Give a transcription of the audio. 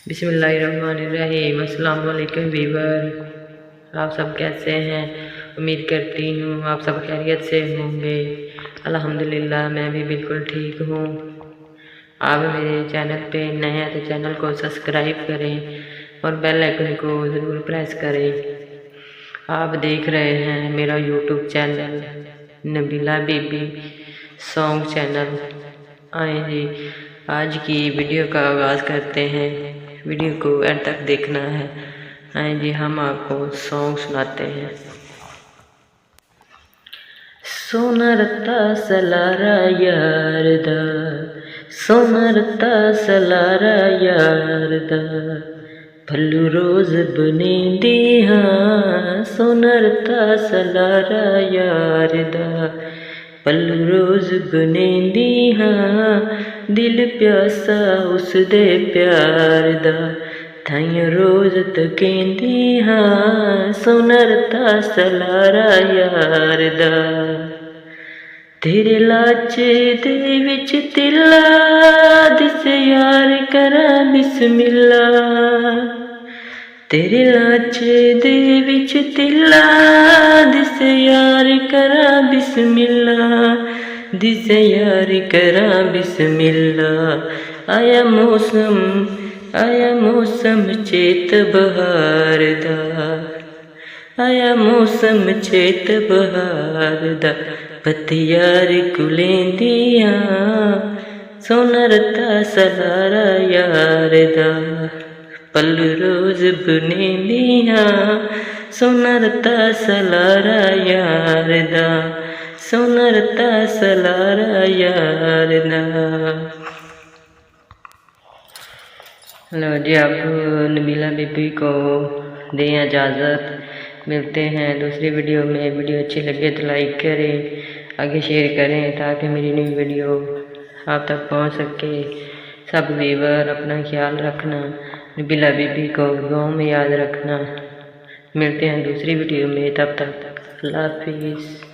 बिस्मिल्लाहिर्रहमानिर्रहीम। अस्सलाम वालेकुम वीवर, आप सब कैसे हैं? उम्मीद करती हूँ आप सब खैरियत से होंगे। अल्हम्दुलिल्लाह मैं भी बिल्कुल ठीक हूँ। आप मेरे चैनल पे नए हैं तो चैनल को सब्सक्राइब करें और बेल आइकन को ज़रूर प्रेस करें। आप देख रहे हैं मेरा यूट्यूब चैनल नबीला बीबी सॉन्ग चैनल। आए जी, आज की वीडियो का आगाज़ करते हैं। वीडियो को एंड तक देखना है। आए जी, हम आपको सॉन्ग सुनाते हैं। सोना रत्ता सलारा यार दा, सोना रत्ता सलारा यार दा, भल्लू रोज़ बने दी हाँ। सोना रत्ता सलारा यार दा, पल्लू रोज़ बने दी हाँ। दिल प्यासा उस दे प्यार दा, थाइयों रोज़ तकेंदी हाँ। सोना रत्ता सलारा यार दा, तेरे लाचे दे विच तिला दिस यार करा बिस्मिल्ला। तेरे लाचे दे विच तिला दिस यार करा बिस्मिल्ला, दिस यार करा बिस्मिल्ला। आया मौसम चेत बहार दा, आया मौसम चेत बहार दा, पतियार कुलेंदियां। सोना रत्ता सलारा यार दा, पल्लू रोज़ बुनेंदियां। सोना रत्ता सलारा यार दा, सोना रत्ता सलारा यार दा। लो जी, अब नबीला बीबी को दें इजाज़त। मिलते हैं दूसरी वीडियो में। वीडियो अच्छी लगे तो लाइक करें, आगे शेयर करें ताकि मेरी नई वीडियो आप तक पहुंच सके। सब व्यूअर अपना ख्याल रखना, नबीला बीबी को दुआ में याद रखना। मिलते हैं दूसरी वीडियो में, तब तक अल्लाह हाफिज़।